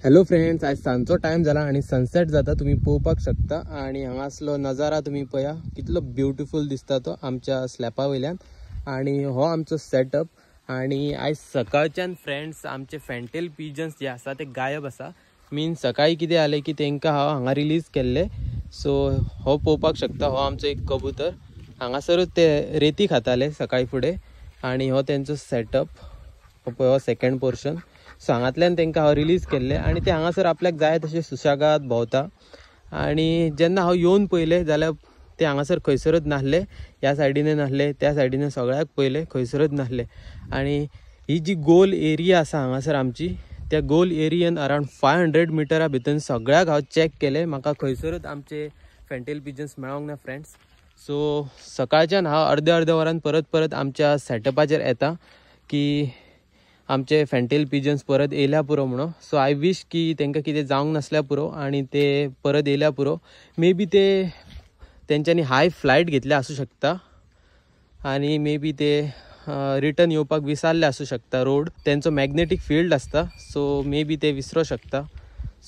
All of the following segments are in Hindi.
हॅलो फ्रेंड्स, आज सांजचो टाइम झाला आणि सनसेट जाता तुम्ही पळोवपाक शकता आणि हांगासलो नजारा तुम्ही पळया कितलो ब्युटिफूल दिसता तो आमच्या स्लॅपा वयल्यान। आणि हो आमचो सेटअप आणि आज सकाळच्यान फ्रेंड्स आमचे फॅन्टेल पिजन्स जे आसा ते गायब आसा। मीन सकाळी कितें जालें की तेंका हांगा रिलीज केल्ले, सो हो पळोवपाक शकता। हो आमचो एक कबूतर हांगासरूच ते रेती खाताले सकाळी फुडें आणि हो तेंचो सेटअप हो सेकंड पोर्शन। सो हांगातल्यान तेंका हांव रिलीज केल्ले आणि ते हांगासर आपल्याक जाय तशें सुशेगाद भोंवता। आणि जेन्ना हांव येवन पळयलें जाल्यार ते हांगासर खंयसरच नासले, ह्या सायडीन नासले, त्या सायडीन सगळ्याक पळयलें खंयसरच नासले। आणि ही जी गोल एरिया आसा हांगासर आमची, त्या गोल एरियेन अरावंड 500 मिटरा भितर सगळ्याक हांव चॅक केले, म्हाका खंयसरच आमचे फॅन्टेल पिजन्स मेळोंक ना फ्रेंड्स। सो सकाळच्यान हांव अर्द्या वरान परत आमच्या सेटअपाचेर येता की आमचे फॅन्टेल पिजन्स परत येयल्या पुरो म्हणून। सो आय विश की तेंका कितें जावंक नासल्या पुरो आणि ते परत येयल्या पुरो। मे बी ते तेंच्यांनी हाय फ्लायट घेतले आसूं शकता आणि मे बी ते रिटर्न येवपाक विसरले आसूं शकता रोड, तेंचो मॅग्नेटीक फील्ड आसता, सो मे बी ते विसरो शकता।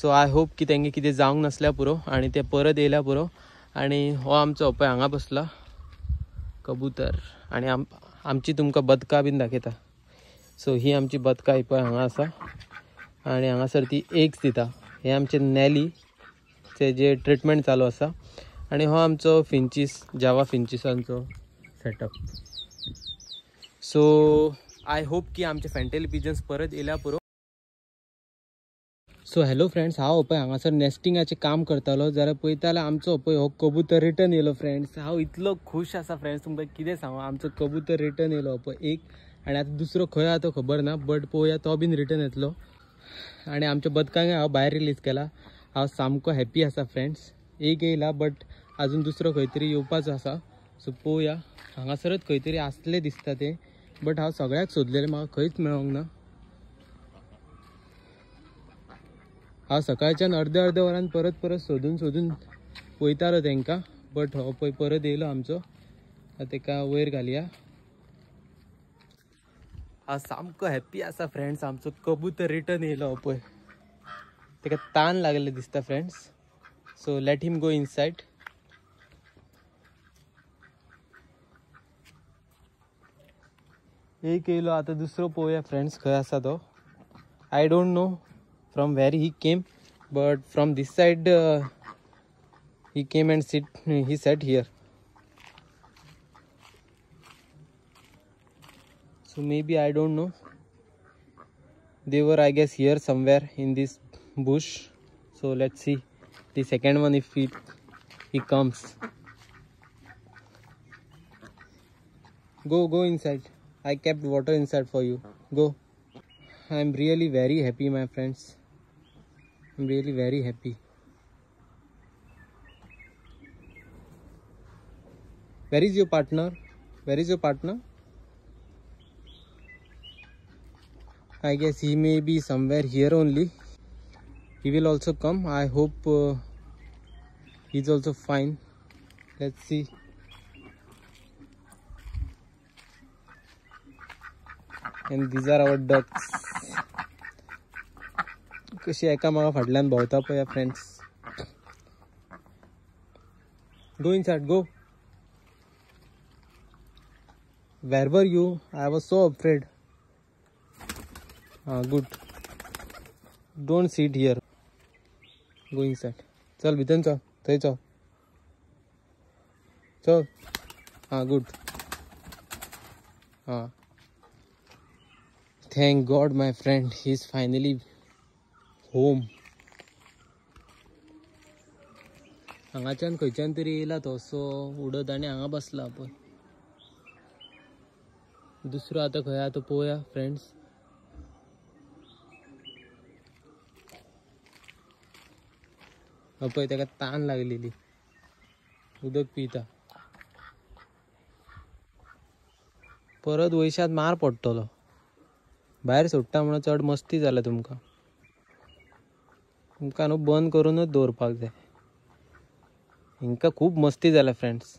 सो आय होप की तेंगे कितें जावंक नासल्या पुरो आणि ते परत येयल्या पुरो। आणि हो आमचो पळय हांगा बसला कबूतर आणि आमची तुमकां बदकां बीन दाखयता। सो ही आमची बदकां ही पळय हांगा आसा आणि हांगासर ती एग्स दिता। हे आमचे नॅलीचे जे ट्रिटमेंट चालू आसा। आणि हो आमचो फिंचीस, जावा फिंचिसांचो सेटअप। सो आय होप की आमचे फॅन्टेल पिजन्स परत येयल्या पुरो। सो हॅलो फ्रेंड्स, हांव पळय हांगासर नेस्टिंगाचें काम करतालो जाल्यार पळयता जाल्यार आमचो पळय हो कबूतर रिटर्न येयलो फ्रेंड्स। हांव इतलो खूश आसा फ्रेंड्स, तुमकां कितें सांगू, आमचो कबूतर रिटर्न येयलो पळय एक। आणि आता दुसरो खंय आहा तो खबर ना, बट पळोवया तो बीन रिटर्न येतलो। आणि आमच्या बदकांक हांव भायर रिलीज केला, हांव सामको हॅप्पी आसा फ्रेंड्स। एक येयला बट अजून दुसरो खंय तरी येवपाचो आसा, सो पळोवया। हांगासरच खंय तरी आसले दिसता ते, बट हांव सगळ्याक सोदलेले म्हाका खंयच मेळोंक ना। हांव सकाळच्यान अर्द्या वरान परत सोदून पळयतालो तेंका, बट हो पळय परत येयलो आमचो। तेका वयर घालया। हांव सामको हॅप्पी आसा फ्रेंड्स, आमचो कबूतर रिटर्न येयलो पळय। तेका तान लागले दिसता friends, so let him go inside. एक येयलो, आता दुसरो पळोवया फ्रेंड्स खंय आसा तो। I don't know from where he came, but from this side he came and he set here. So maybe I don't know, they were I guess here somewhere in this bush. So let's see the second one if he comes. Go inside, I kept water inside for you, go. I'm really very happy my friends, I'm really very happy. Where is your partner? Where is your partner? I guess he may be somewhere here only. He will also come. I hope he's also fine. Let's see. And these are our ducks. कशी एका मागा फाटल्यान भोंवता पळय friends. Go inside, go. Where were you? I was so afraid. Good. Don't sit here. Go inside. चल भितर चल, थंय चल। चल। Good. Thank God my friend, he is finally home. हांगाच्यान खंयच्यान तरी येयला तो, सो उडत आनी हांगा बसला पळय। दुसरो आता खंय आहा तो पळोवया फ्रेंड्स। पळय तेका तान लागलेली, उदक पिता। परत वयशात मार पडटलो, भायर सोडटा म्हणून चड मस्ती जाल्या तुमकां न्हू बंद करूनच दवरपाक जाय। हिंका खूब मस्ती जाल्या फ्रेंड्स।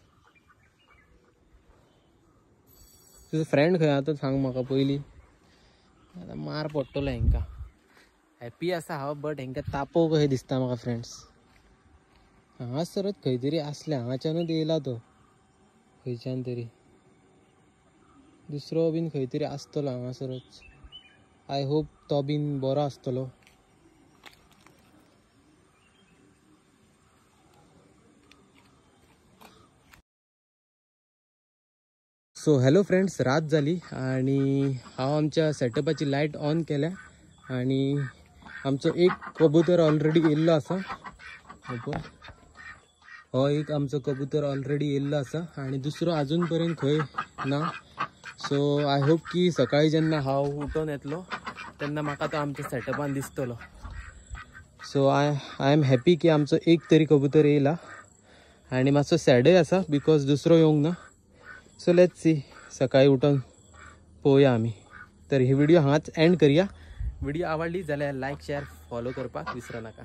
तुजो फ्रेंड खंय आहा तो सांग म्हाका पयलीं, आतां मार पडटलो हेंका। हॅपी असा हा बट हेंका तापोव कशें दिसता म्हाका फ्रेंड्स. हांगा सरत खंय तरी आसले हांगाच्यानूच येयला तो खंयच्यान तरी. दुसरो बीन खंय तरी आसतलो हांगासरच. आय होप तो बीन बरो आसतलो. सो हॅलो फ्रेंड्स, रात झाली आणि हांव आमच्या सेटअपाची लायट ऑन केल्या आणि आमचो एक कबूतर ऑलरेडी येयल्लो आसा. हो एक आमचो कबूतर ऑलरेडी येयल्लो आसा आणि दुसरो अजून पर्यंत खंय ना. सो आय होप की सकाळी जेन्ना हांव उठून येतलो तेन्ना म्हाका तो आमच्या सेटअपान दिसतलो. सो आय एम हॅपी की आमचो एक तरी कबूतर येयला आणि मातसो सॅडय आसा बिकॉज दुसरो येवंक ना. सो लेट्स सी, सकाळी उठून पळोवया आमी. तर ही व्हिडिओ हांगाच एंड करूया. व्हिडिओ आवडली जाल्यार लायक शेअर फॉलो करपाक विसरू नका.